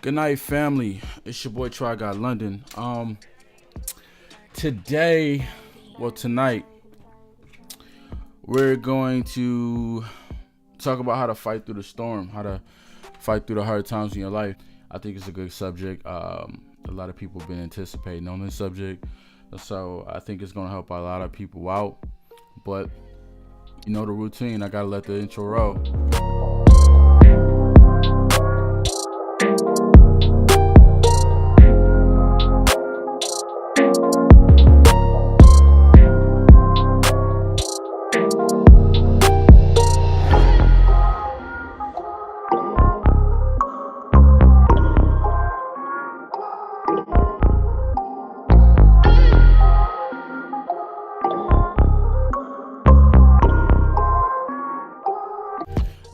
Good night, family. It's your boy Try Guy London. Today, tonight, we're going to talk about how to fight through the storm, how to fight through the hard times in your life. I think it's a good subject. A lot of people have been anticipating on this subject, so I think it's going to help a lot of people out. But you know the routine. I gotta let the intro roll.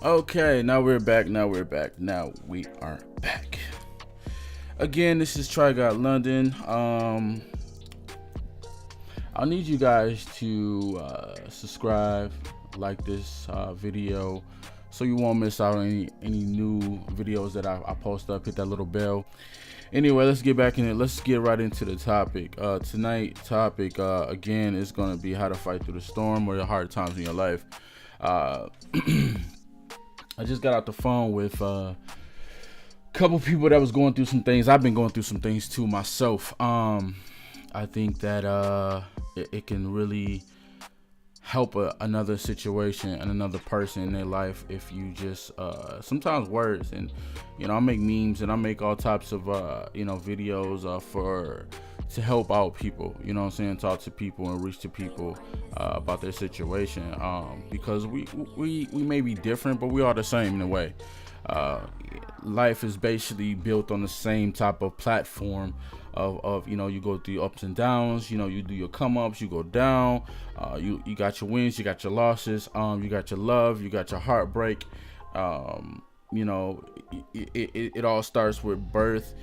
Okay, now we are back. Again, this is Try God London. I need you guys to subscribe, like this video, so you won't miss out on any new videos that I post up. Hit that little bell. Anyway, let's get back in it. Let's get right into the topic. Tonight's topic, again, is going to be how to fight through the storm or the hard times in your life. I just got off the phone with a couple people that was going through some things. I've been going through some things too myself. I think that it can really help another situation and another person in their life if you just sometimes words, and I make memes and I make all types of videos for to help out people, talk to people and reach to people about their situation, because we may be different, but we are the same in a way. Life is basically built on the same type of platform of you go through ups and downs, you do your come ups, you go down, you got your wins, you got your losses, you got your love, you got your heartbreak. It all starts with birth,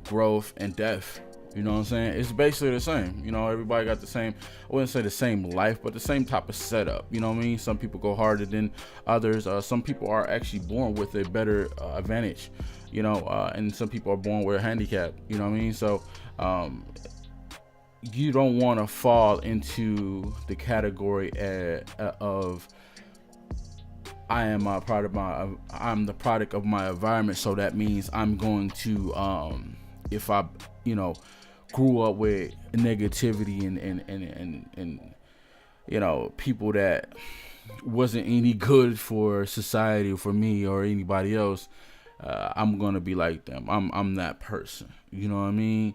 growth and death. You know what I'm saying? It's basically the same. Everybody got the same, I wouldn't say the same life, but the same type of setup. You know what I mean? Some people go harder than others. Some people are actually born with a better advantage, and some people are born with a handicap. You know what I mean? So you don't want to fall into the category of I'm the product of my environment. So that means I'm going to, if I, grew up with negativity and people that wasn't any good for society or for me or anybody else, I'm gonna be like them. I'm that person. You know what I mean?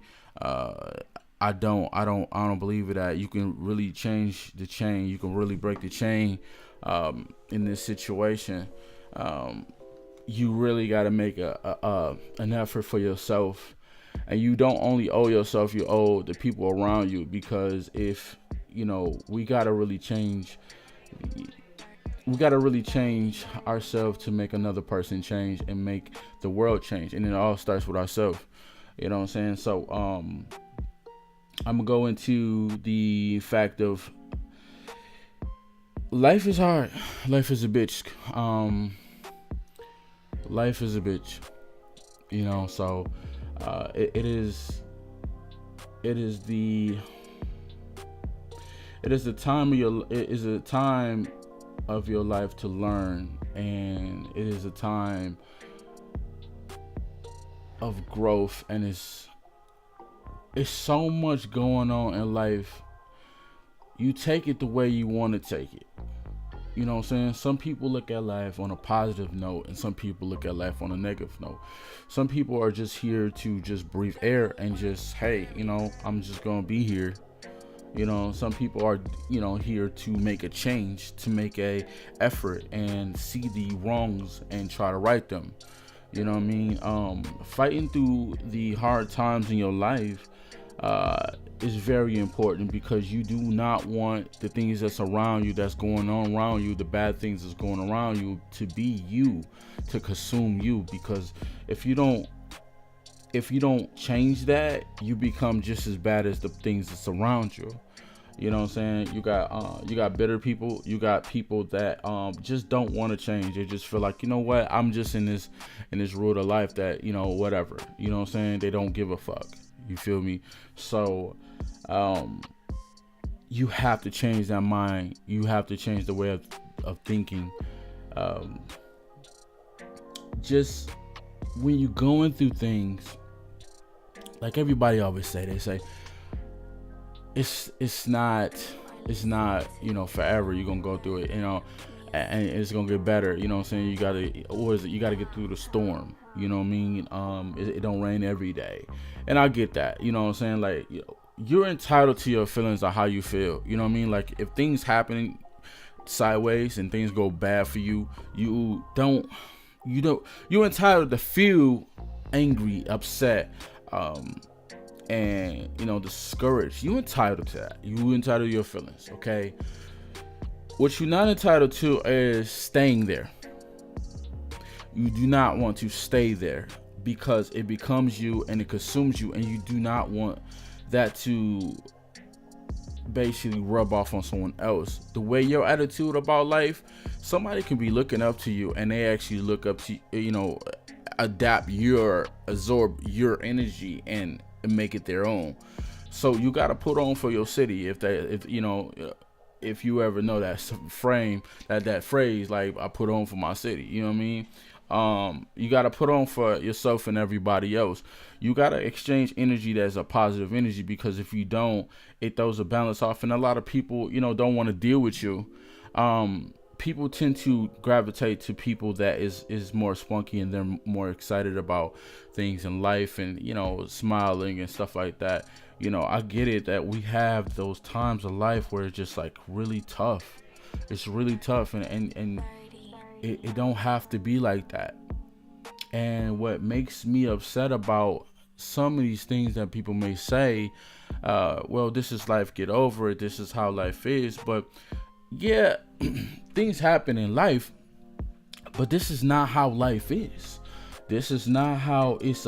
I don't believe that you can really change the chain. You can really break the chain in this situation. You really got to make an effort for yourself. And you don't only owe yourself, you owe the people around you, because if, we got to really change ourselves to make another person change and make the world change. And it all starts with ourselves. You know what I'm saying? So, I'm going to go into the fact of life is hard. Life is a bitch. Life is a bitch, so it is a time of your life to learn, and it is a time of growth, and it's so much going on in life. You take it the way you want to take it. You know what I'm saying? Some people look at life on a positive note, and some people look at life on a negative note. Some people are just here to just breathe air and just, hey, I'm just going to be here. Some people are, here to make a change, to make a effort and see the wrongs and try to right them. You know what I mean? Fighting through the hard times in your life is very important, because you do not want the things that's around you, that's going on around you, the bad things that's going around you, to be you, to consume you. Because if you don't change that, you become just as bad as the things that's around you. You know what I'm saying? You got bitter people. You got people that just don't want to change. They just feel like, you know what, I'm just in this road of life that, you know, whatever. You know what I'm saying? They don't give a fuck. You feel me? So you have to change that mind. You have to change the way of thinking. Um, just when you're going through things, like everybody always say, they say it's not you know, forever. You're gonna go through it, you know, and it's gonna get better. You know what I'm saying? You gotta get through the storm. You know what I mean? It don't rain every day, and I get that. You know what I'm saying? Like, you're entitled to your feelings of how you feel. You know what I mean? Like, if things happen sideways and things go bad for you, you're entitled to feel angry, upset, and, you know, discouraged. You entitled to that. You entitled to your feelings. Okay. What you're not entitled to is staying there. You do not want to stay there because it becomes you and it consumes you, and you do not want that to basically rub off on someone else. The way your attitude about life, somebody can be looking up to you and they actually look up to, you know, absorb your energy and make it their own. So you got to put on for your city. If you ever know that phrase, like, I put on for my city, you know what I mean? You got to put on for yourself and everybody else. You got to exchange energy that's a positive energy, because if you don't, it throws a balance off. And a lot of people, you know, don't want to deal with you. People tend to gravitate to people that is more spunky and they're more excited about things in life and, you know, smiling and stuff like that. You know, I get it that we have those times of life where it's just like really tough. It's really tough, and it don't have to be like that. And what makes me upset about some of these things that people may say, well, this is life, get over it, this is how life is. But yeah, things happen in life, but this is not how life is. This is not how it's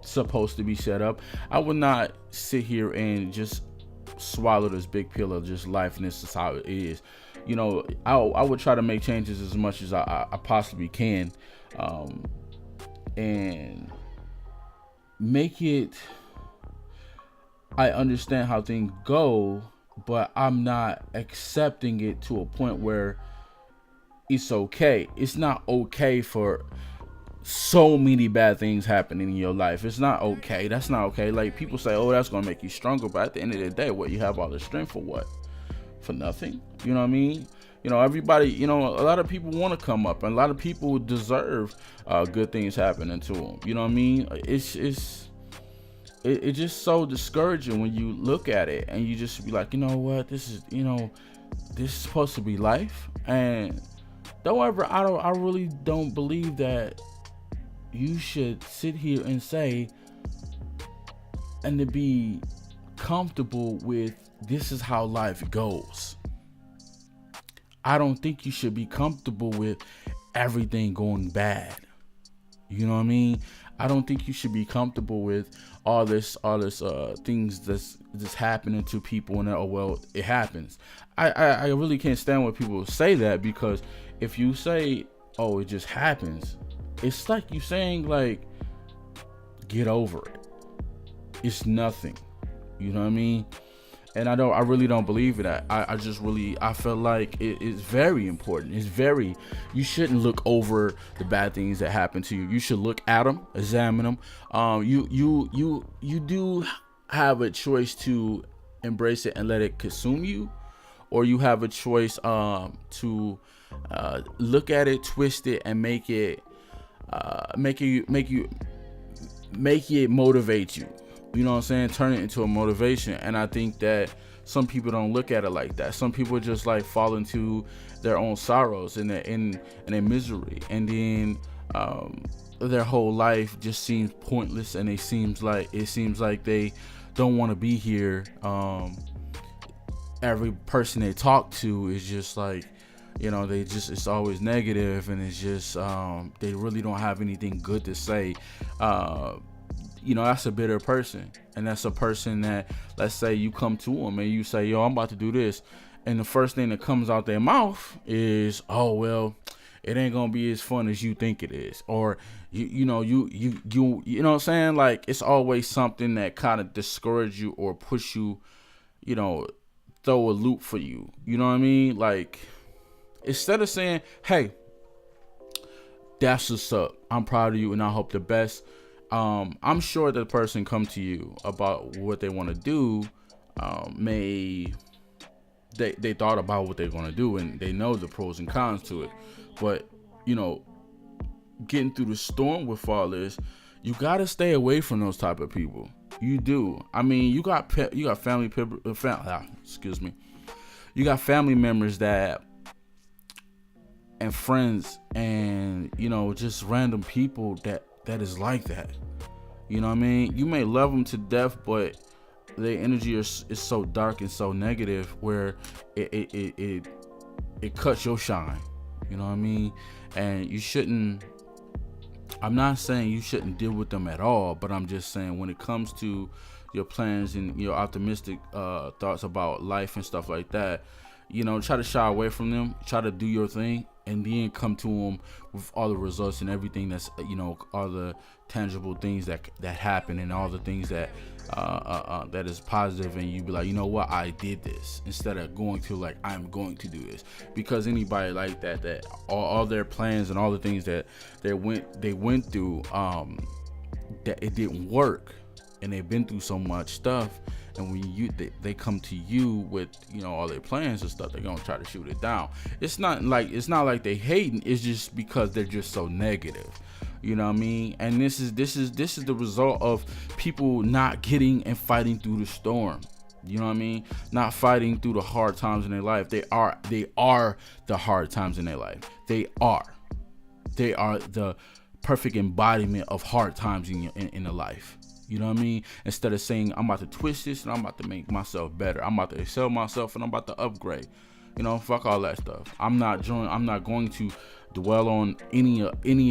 supposed to be set up. I would not sit here and just swallow this big pill of just life and this is how it is. You know, I would try to make changes as much as I possibly can, and make it, I understand how things go, but I'm not accepting it to a point where it's okay. It's not okay for so many bad things happening in your life. It's not okay. That's not okay. Like, people say, oh, that's gonna make you stronger, but at the end of the day, what, you have all the strength for what? For nothing. You know what I mean? You know, everybody, you know, a lot of people want to come up, and a lot of people deserve good things happening to them. You know what I mean? It's just so discouraging when you look at it and you just be like, you know what, this is supposed to be life. And I really don't believe that you should sit here and say, and to be comfortable with, this is how life goes. I don't think you should be comfortable with everything going bad. You know what I mean? I don't think you should be comfortable with all this things that's happening to people, and oh, well, it happens. I really can't stand when people say that, because if you say, oh, it just happens, it's like you saying, like, get over it. It's nothing. You know what I mean? And I really don't believe in that. I feel like it is very important. You shouldn't look over the bad things that happen to you. You should look at them, examine them. You do have a choice to embrace it and let it consume you, or you have a choice to look at it, twist it, and make it motivate you. You know what I'm saying? Turn it into a motivation. And I think that some people don't look at it like that. Some people just like fall into their own sorrows and their misery, and then their whole life just seems pointless, and it seems like they don't want to be here. Every person they talk to is just like, you know, it's always negative, and it's just they really don't have anything good to say. that's a bitter person. And that's a person that, let's say you come to them and you say, yo, I'm about to do this. And the first thing that comes out their mouth is, oh, well, it ain't going to be as fun as you think it is. Or, you know what I'm saying? Like, it's always something that kind of discourage you or push you, throw a loop for you. You know what I mean? Like, instead of saying, hey, that's what's up, I'm proud of you and I hope the best. I'm sure that the person come to you about what they want to do. They thought about what they're going to do and they know the pros and cons to it. But, getting through the storm with all this, you got to stay away from those type of people. You do. I mean, you got family, you got family members and friends and, just random people that is like that. You know what I mean? You may love them to death, but their energy is so dark and so negative where it cuts your shine. You know what I mean? And you shouldn't, I'm not saying you shouldn't deal with them at all, but I'm just saying when it comes to your plans and your optimistic thoughts about life and stuff like that, try to shy away from them, try to do your thing, and then come to them with all the results and everything that's, all the tangible things that happen and all the things that that is positive, and you be like, you know what, I did this, instead of going to like, I'm going to do this. Because anybody like that all their plans and all the things that they went through, that it didn't work, and they've been through so much stuff, and when they come to you with all their plans and stuff, they're gonna try to shoot it down. It's not like they hating, it's just because they're just so negative. You know what I mean? And this is the result of people not getting and fighting through the storm. You know what I mean? Not fighting through the hard times in their life. They are the hard times in their life. They are the perfect embodiment of hard times in the life. You know what I mean? Instead of saying, I'm about to twist this and I'm about to make myself better, I'm about to excel myself and I'm about to upgrade. Fuck all that stuff. I'm not going to dwell on any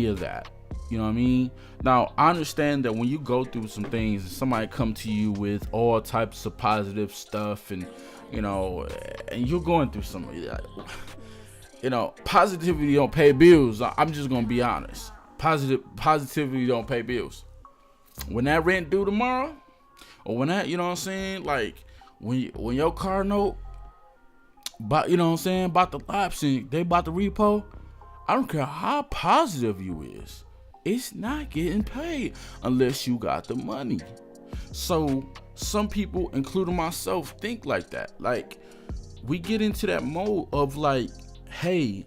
of that. You know what I mean? Now, I understand that when you go through some things, somebody come to you with all types of positive stuff, and and you're going through some, positivity don't pay bills. I'm just gonna be honest. Positivity don't pay bills. When that rent due tomorrow, or when that, like when your car note, about the lapse and they about to repo, I don't care how positive you is. It's not getting paid unless you got the money. So some people, including myself, think like that. Like, we get into that mode of like, hey,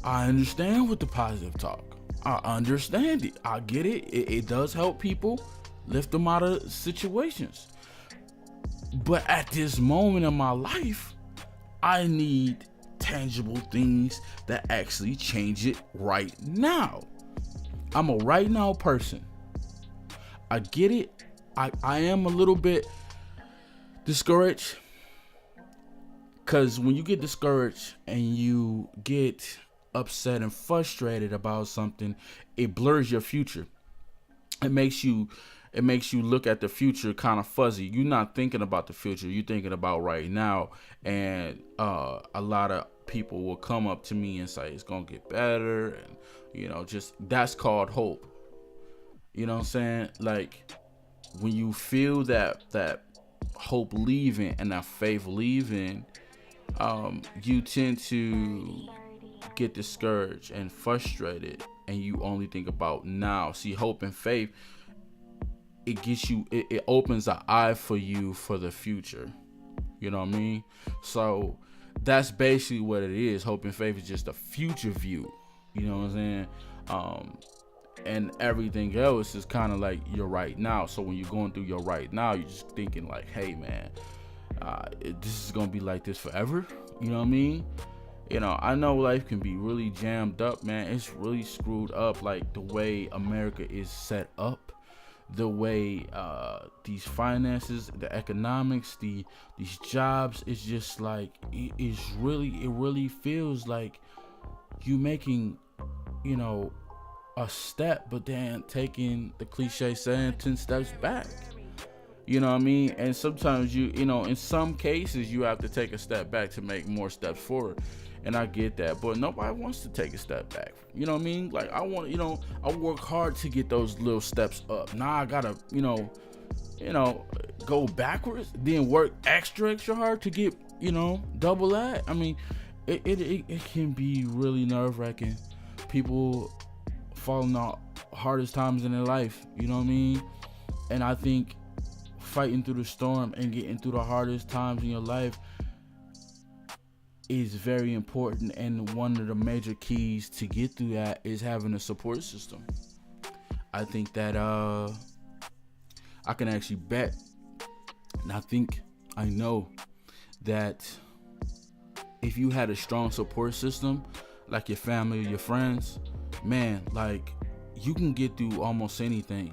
I understand with the positive talk. I understand it. I get it. It does help people, lift them out of situations. But at this moment in my life, I need tangible things that actually change it right now. I'm a right now person. I get it. I am a little bit discouraged, because when you get discouraged and you get upset and frustrated about something, it blurs your future. It makes you look at the future kind of fuzzy. You're not thinking about the future. You're thinking about right now. And a lot of people will come up to me and say it's gonna get better, and just that's called hope. You know what I'm saying? Like, when you feel that hope leaving and that faith leaving, you tend to get discouraged and frustrated, and you only think about now. See, hope and faith, it gets you, it opens an eye for you for the future. You know what I mean? So that's basically what it is. Hope and faith is just a future view. You know what I'm saying? And everything else is kind of like your right now. So when you're going through your right now, you're just thinking like, hey man, this is gonna be like this forever. You know what I mean? I know life can be really jammed up, man. It's really screwed up, like the way America is set up, the way these finances, the economics, these jobs, is just like, it really feels like you making, a step, but then taking the cliche saying 10 steps back. You know what I mean? And sometimes in some cases you have to take a step back to make more steps forward. And I get that, but nobody wants to take a step back. You know what I mean? Like I work hard to get those little steps up. Now I gotta, go backwards, then work extra hard to get, double that. I mean, it can be really nerve wracking. People falling out hardest times in their life. You know what I mean? And I think fighting through the storm and getting through the hardest times in your life is very important, and one of the major keys to get through that is having a support system. I think that I can actually bet, and I know that if you had a strong support system, like your family or your friends, man, like you can get through almost anything,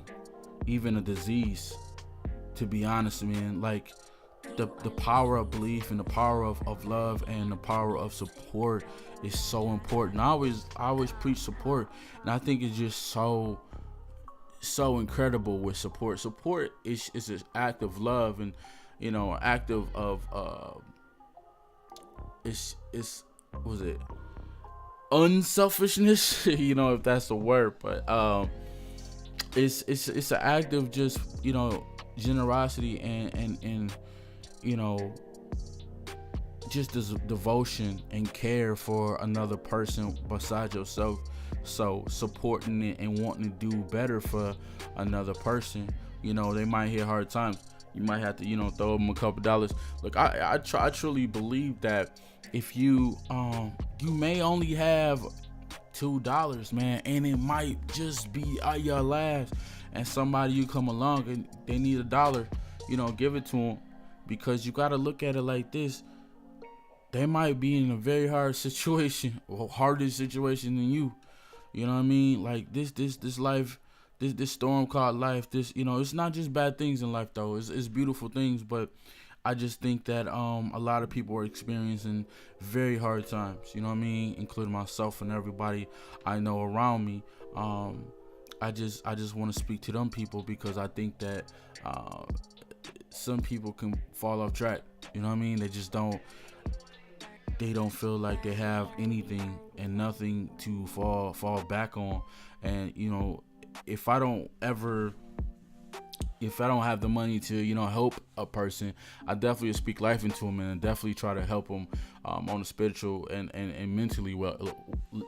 even a disease. To be honest, man, like the power of belief and the power of love and the power of support is so important. I always preach support, and I think it's just so incredible with support. Support is an act of love, and an act of it's was it unselfishness, if that's the word, but it's an act of just generosity and just this devotion and care for another person besides yourself. So supporting it and wanting to do better for another person. They might hit hard times. You might have to throw them a couple dollars. Look, I truly believe that if you may only have $2, man, and it might just be your last, and somebody you come along and they need $1, give it to them, because you got to look at it like this. They might be in a very hard situation, or harder situation than you. You know what I mean? Like this life, this storm called life. It's not just bad things in life though. It's beautiful things, but I just think that a lot of people are experiencing very hard times. You know what I mean? Including myself and everybody I know around me. I just want to speak to them people, because I think that some people can fall off track. You know what I mean? They don't feel like they have anything and nothing to fall back on. And if I don't have the money to help a person, I definitely speak life into them, and definitely try to help them on a spiritual and mentally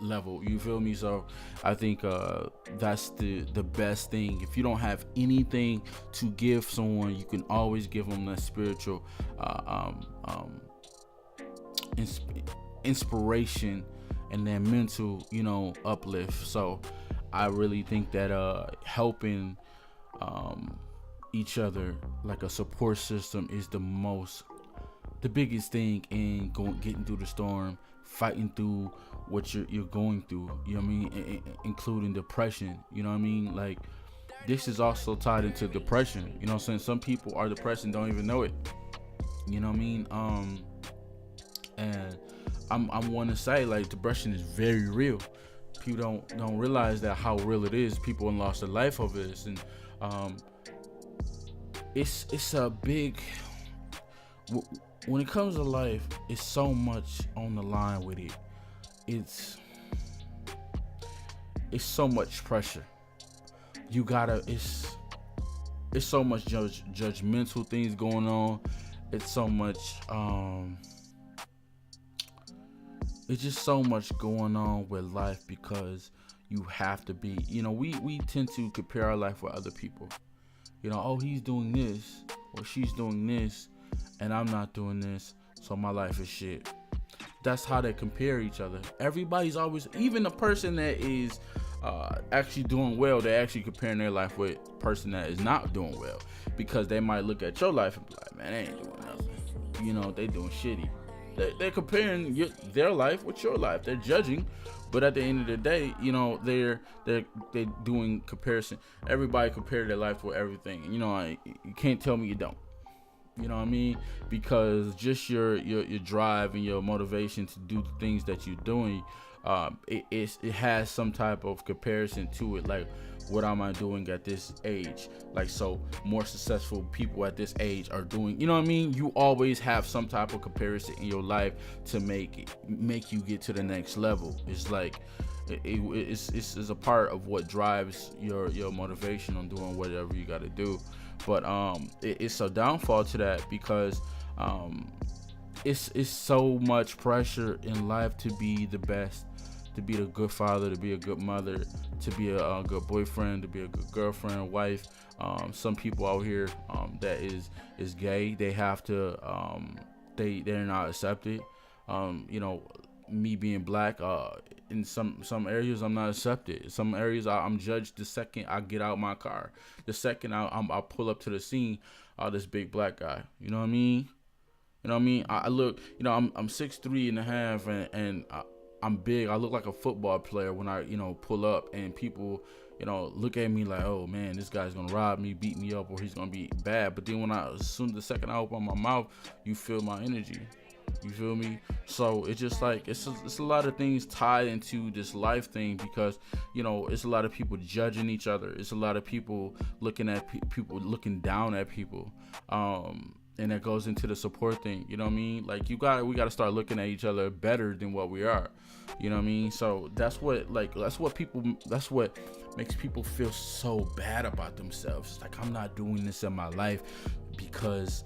level. You feel me? So I think that's the best thing. If you don't have anything to give someone, you can always give them that spiritual inspiration and that mental uplift. So I really think that helping each other like a support system is the biggest thing in getting through the storm, fighting through what you're going through. You know what I mean? Including depression. You know what I mean? Like this is also tied into depression. You know what I'm saying? Some people are depressed and don't even know it. You know what I mean? And I want to say, like, depression is very real. People don't realize that how real it is. People have lost their life over this, and it's a big. When it comes to life, it's so much on the line with it. It's so much pressure. You gotta. It's so much judgmental things going on. It's so much. It's just so much going on with life, because you have to be. We tend to compare our life with other people. Oh, he's doing this or she's doing this, and I'm not doing this, so my life is shit. That's how they compare each other. Everybody's always, even the person that is actually doing well, they're actually comparing their life with a person that is not doing well, because they might look at your life and be like, man, they ain't doing nothing. They doing shitty. They're comparing their life with your life. They're judging, but at the end of the day, they're doing comparison. Everybody compare their life with everything. You can't tell me you don't. You know what I mean? Because just your drive and your motivation to do the things that you're doing, it has some type of comparison to it, like what am I doing at this age? Like, so more successful people at this age are doing, you know what I mean? You always have some type of comparison in your life to make you get to the next level. It's like it's a part of what drives your motivation on doing whatever you got to do. But it's a downfall to that, because it's so much pressure in life to be the best, to be a good father, to be a good mother, to be a good boyfriend, to be a good girlfriend, wife. Some people out here that is gay, they have to they're not accepted. You know, me being black, in some areas I'm not accepted. In some areas I'm judged the second I get out my car. The second I pull up to the scene, this big black guy. You know what I mean? You know what I mean? I look, you know, I'm 6'3" and a half, and I'm big. I look like a football player when I, you know, pull up, and people, you know, look at me like, oh man, this guy's gonna rob me, beat me up, or he's gonna be bad. But then the second I open my mouth, you feel my energy. You feel me? So it's just like it's a lot of things tied into this life thing, because you know it's a lot of people judging each other. It's a lot of people looking at people looking down at people. And that goes into the support thing. You know what I mean? Like we got to start looking at each other better than what we are. You know what I mean? So that's what makes people feel so bad about themselves. It's like, I'm not doing this in my life because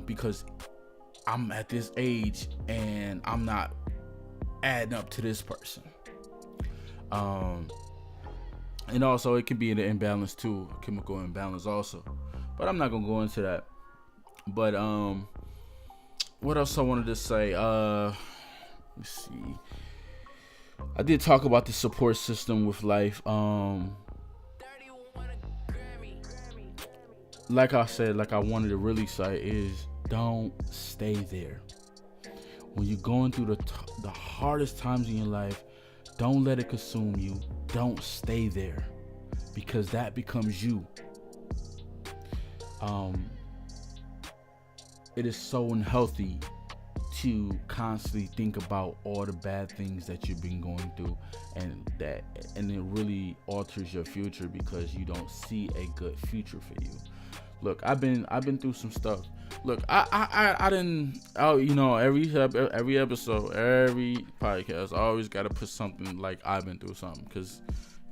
because I'm at this age and I'm not adding up to this person. And also it can be an imbalance too, a chemical imbalance also. But I'm not gonna go into that. But what else I wanted to say? Let's see. I did talk about the support system with life. Like I said, like I wanted to really say is, don't stay there. When you're going through the hardest times in your life, don't let it consume you. Don't stay there, because that becomes you. It is so unhealthy to constantly think about all the bad things that you've been going through, and it really alters your future, because you don't see a good future for you. Look, I've been through some stuff. Look, I didn't. Oh, you know, every episode, every podcast, I always got to put something like I've been through something, because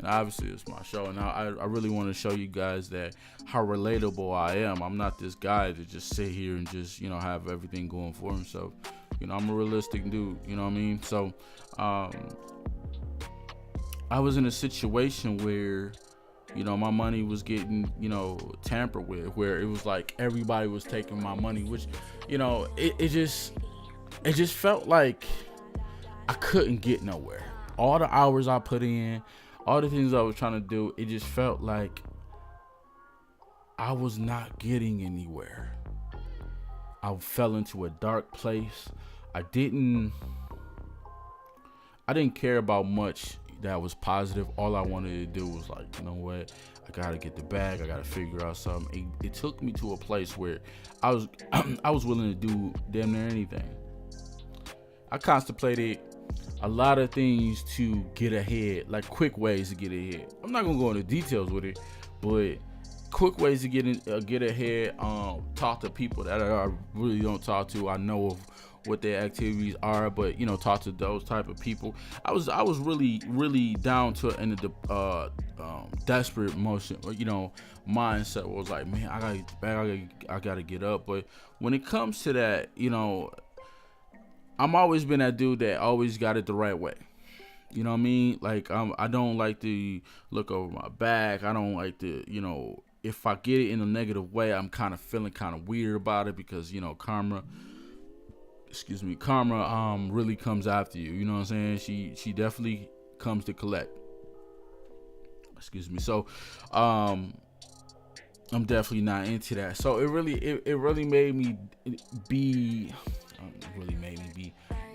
obviously it's my show, and I really want to show you guys that how relatable I am. I'm not this guy to just sit here and just, you know, have everything going for himself. You know, I'm a realistic dude. You know what I mean? So, I was in a situation where, you know, my money was getting, you know, tampered with, where it was like everybody was taking my money, which, you know, it just felt like I couldn't get nowhere. All the hours I put in, all the things I was trying to do, it just felt like I was not getting anywhere. I fell into a dark place. I didn't care about much that was positive. All I wanted to do was like, you know what? I gotta get the bag. I gotta figure out something. It took me to a place where I was I was willing to do damn near anything. I contemplated a lot of things to get ahead, like quick ways to get ahead. I'm not gonna go into details with it, but quick ways to get ahead. Talk to people that I really don't talk to. I know of what their activities are, but you know, talk to those type of people. I was really down to in the desperate motion, or, you know, mindset where I was like, man, I gotta get back. I gotta get up. But when it comes to that, you know, I'm always been that dude that always got it the right way. You know what I mean? Like, I don't like to look over my back. I don't like to, you know, if I get it in a negative way, I'm kind of feeling kind of weird about it, because, you know, karma really comes after you. You know what I'm saying? She definitely comes to collect. So, I'm definitely not into that. So it really made me be.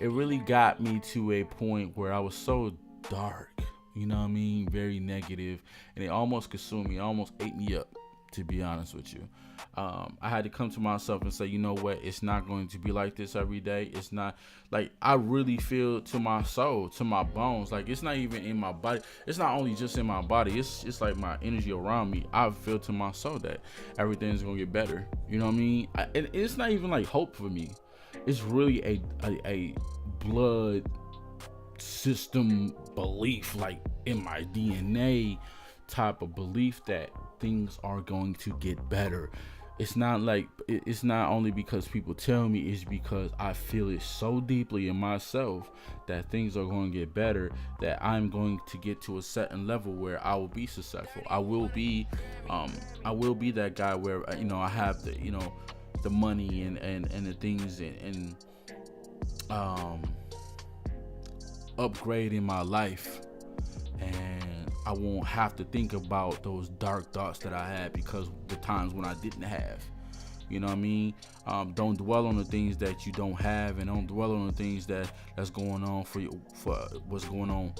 It really got me to a point where I was so dark, you know what I mean, very negative, and it almost consumed me, almost ate me up. to be honest with you. I had to come to myself and say, you know what? It's not going to be like this every day. It's not like I really feel to my soul, to my bones. Like it's not even in my body. It's not only just in my body. It's like my energy around me. I feel to my soul that everything's gonna get better. You know what I mean? And it's not even like hope for me. It's really a blood system belief, like in my DNA type of belief that things are going to get better. It's not like it's not only because people tell me, it's because I feel it so deeply in myself that things are going to get better, that I'm going to get to a certain level where I will be successful. I will be that guy where I have the the money and the things and upgrading my life, and I won't have to think about those dark thoughts that I had because the times when I didn't have. You know what I mean? Don't dwell on the things that you don't have, and don't dwell on the things that's going on for you, for what's going on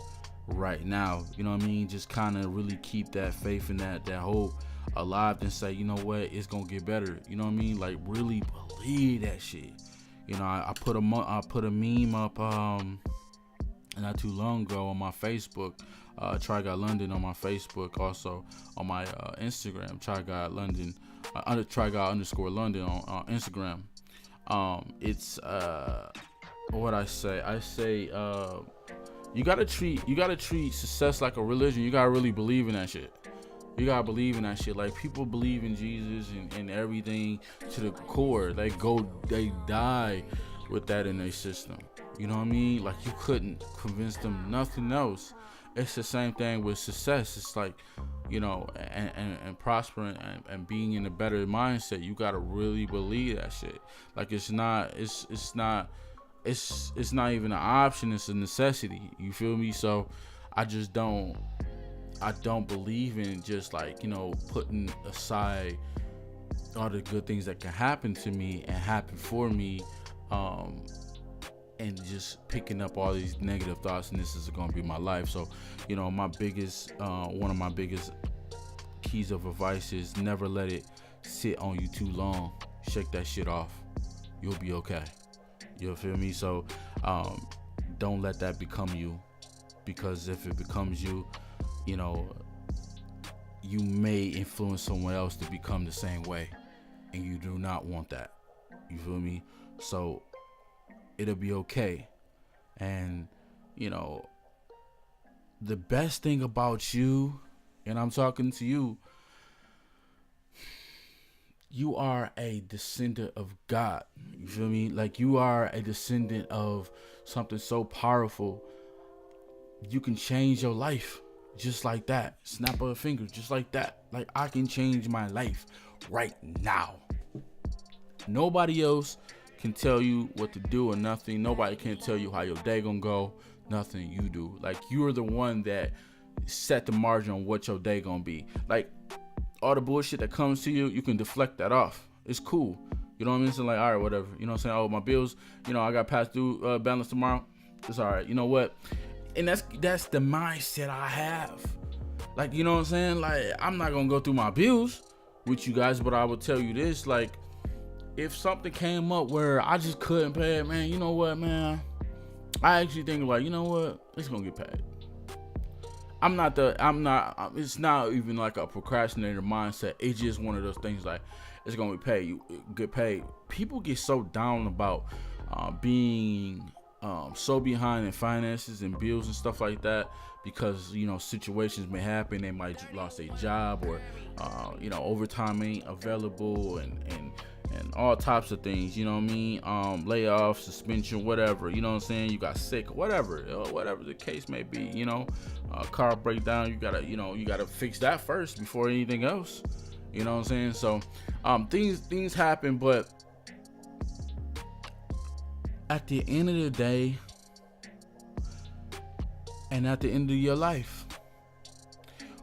right now. You know what I mean? Just kind of really keep that faith and that hope alive and say, you know what, it's gonna get better. You know what I mean? Like really believe that shit. I put a meme up not too long ago on my Facebook. Try Guy London on my Facebook, also on my Instagram, Try Guy London, Try Guy _ London on Instagram. It's what I say. You gotta treat success like a religion. You gotta really believe in that shit. You gotta believe in that shit. Like people believe in Jesus and everything to the core. They die with that in their system. You know what I mean? Like you couldn't convince them nothing else. It's the same thing with success. It's like, and prospering and being in a better mindset. You gotta really believe that shit. Like it's not even an option. It's a necessity. You feel me? So I don't believe in just like, putting aside all the good things that can happen to me and happen for me, and just picking up all these negative thoughts, and this is going to be my life. So, my biggest, one of my biggest keys of advice is never let it sit on you too long. Shake that shit off. You'll be okay. You feel me? So, don't let that become you, because if it becomes you, you may influence someone else to become the same way, and you do not want that. You feel me? So it'll be okay. And the best thing about you, and I'm talking to you, you are a descendant of God. You feel me? Like you are a descendant of something so powerful. You can change your life just like that. Snap of a finger, just like that. Like I can change my life right now. Nobody else can tell you what to do or nothing. Nobody can tell you how your day gonna go. Nothing. You do. Like you're the one that set the margin on what your day gonna be. Like all the bullshit that comes to you, you can deflect that off. It's cool. You know what I mean? So like, all right, whatever. You know what I'm saying? Oh, my bills, I got past due balance tomorrow. It's all right. You know what? And that's the mindset I have. Like, you know what I'm saying? Like, I'm not gonna go through my bills with you guys, but I will tell you this, like, if something came up where I just couldn't pay it, man, you know what, man? I actually think like, you know what? It's gonna get paid. It's not even like a procrastinator mindset. It's just one of those things like, it's gonna be paid. You get paid. People get so down about being so behind in finances and bills and stuff like that because situations may happen. They might lost their job, or overtime ain't available, and all types of things. You know what I mean? Layoff, suspension, whatever. You know what I'm saying? You got sick, whatever the case may be. Car breakdown. You gotta fix that first before anything else. You know what I'm saying? So things happen, but at the end of the day, and at the end of your life,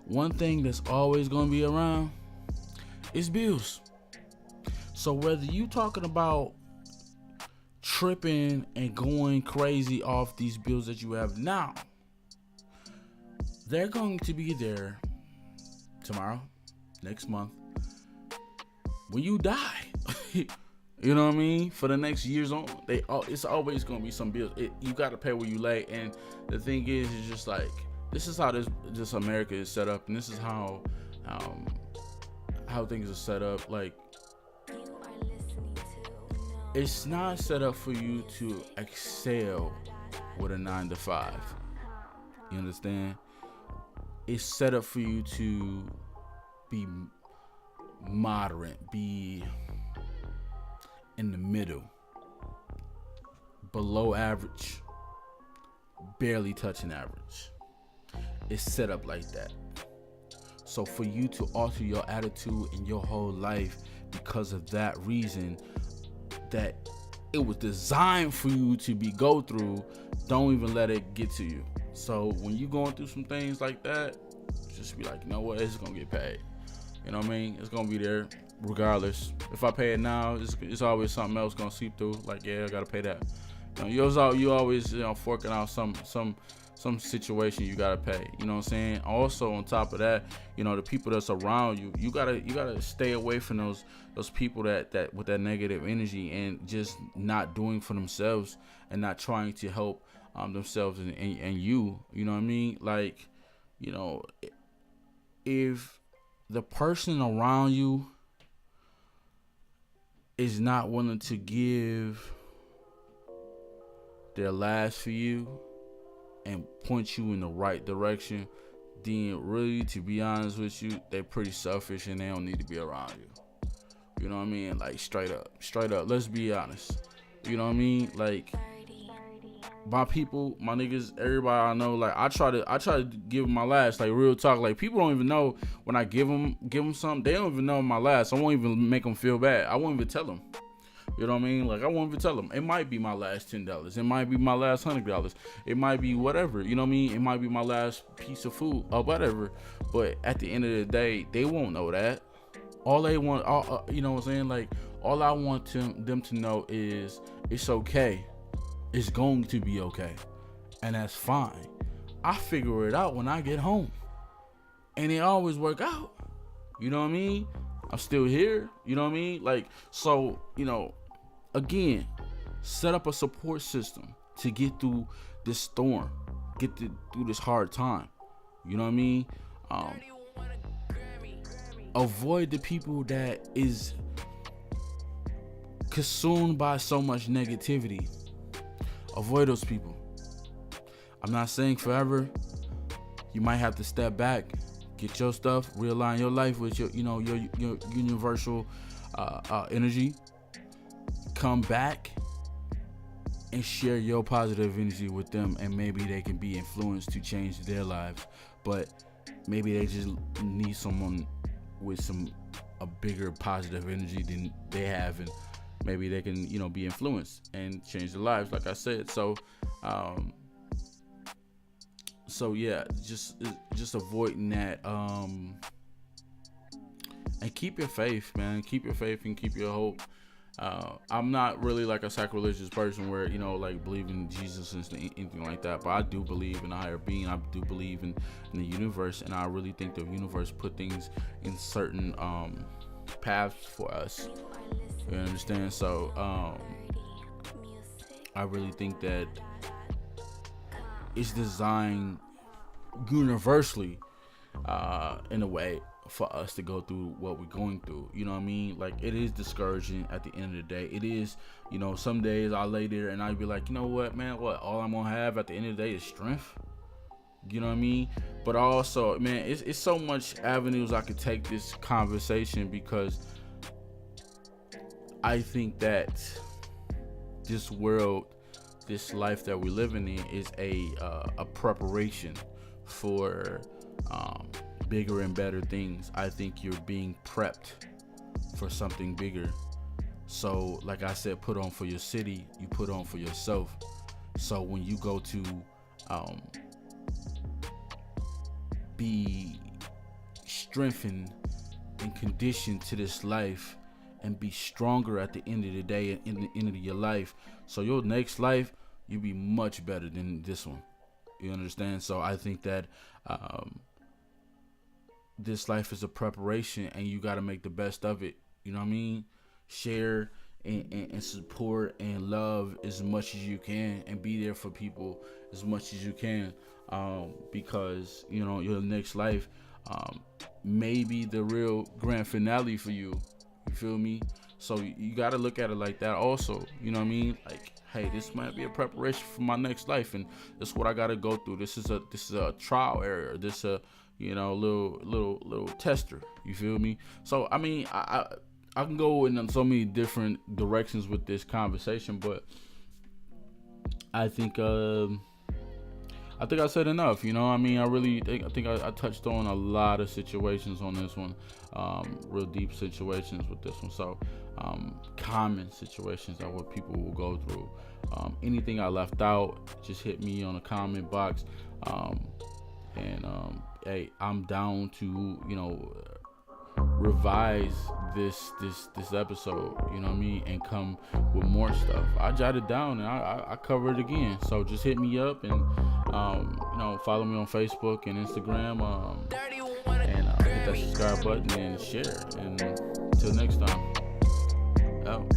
one thing that's always going to be around is bills. So whether you talking about tripping and going crazy off these bills that you have now, they're going to be there tomorrow, next month, when you die, you know what I mean? For the next years on, it's always gonna be some bills. You gotta pay where you lay, and the thing is just like this is how this America is set up, and this is um, how things are set up. Like it's not set up for you to excel with a 9 to 5. You understand? It's set up for you to be moderate, be in the middle, below average, barely touching average. It's set up like that. So for you to alter your attitude in your whole life because of that reason, that it was designed for you to go through, don't even let it get to you. So when you going through some things like that, just be like, you know what, it's gonna get paid. You know what I mean? It's gonna be there regardless. If I pay it now, it's always something else gonna seep through. Like, yeah, I gotta pay that. You always forking out some situation you gotta pay. You know what I'm saying? Also on top of that, the people that's around you, you gotta stay away from those people that with that negative energy and just not doing for themselves and not trying to help themselves and you. You know what I mean? Like, if the person around you is not willing to give their last for you and point you in the right direction, then really, to be honest with you, they're pretty selfish and they don't need to be around you. You know what I mean? Like, straight up. Let's be honest. You know what I mean? Like, my people, my niggas, everybody I know, like, I try to give them my last, like, real talk. Like, people don't even know when I give them something. They don't even know my last. I won't even make them feel bad. I won't even tell them. You know what I mean? Like, I won't even tell them. It might be my last $10. It might be my last $100. It might be whatever. You know what I mean? It might be my last piece of food or whatever. But at the end of the day, they won't know that. All they want, you know what I'm saying? Like, all I want them to know is it's okay. It's going to be okay. And that's fine. I figure it out when I get home. And it always work out. You know what I mean? I'm still here. You know what I mean? Like, so, again, set up a support system to get through this storm. Through this hard time. You know what I mean? Avoid the people that is consumed by so much negativity. Avoid those people. I'm not saying forever. You might have to step back, get your stuff, realign your life with your universal energy. Come back and share your positive energy with them, and maybe they can be influenced to change their lives. But maybe they just need someone with a bigger positive energy than they have, and maybe they can be influenced and change their lives, like I said. So yeah, just avoiding that, and keep your faith, man. Keep your faith and keep your hope. I'm not really like a sacrilegious person where like believe in Jesus and anything like that, but I do believe in a higher being. I do believe in the universe, and I really think the universe put things in certain paths for us. You understand? So I really think that it's designed universally in a way for us to go through what we're going through. You know what I mean? Like, it is discouraging at the end of the day. It is, some days I lay there and I'd be like, you know what, man, all I'm gonna have at the end of the day is strength. You know what I mean? But also, man, it's so much avenues I could take this conversation, because I think that this world, this life that we're living in, is a preparation for bigger and better things. I think you're being prepped for something bigger. So, like I said, put on for your city, you put on for yourself. So when you go to be strengthened and conditioned to this life, and be stronger at the end of the day and in the end of your life, so your next life, you'll be much better than this one. You understand? So I think that this life is a preparation, and you got to make the best of it. You know what I mean? Share and support and love as much as you can, and be there for people as much as you can, because you know your next life um, may be the real grand finale for you. You feel me? So you got to look at it like that also. You know what I mean? Like, hey, this might be a preparation for my next life, and this is what I got to go through. This is a trial area. This a, you know, little tester. You feel me? So I mean, I can go in so many different directions with this conversation, but I think I think I said enough. You know, I mean, I touched on a lot of situations on this one, real deep situations with this one. So, common situations are what people will go through. Anything I left out, just hit me on the comment box, and hey, I'm down to, you know, revise this episode, you know what I mean, and come with more stuff. I jotted down and I cover it again. So just hit me up and you know, follow me on Facebook and Instagram, and hit that subscribe button and share. And until next time, out.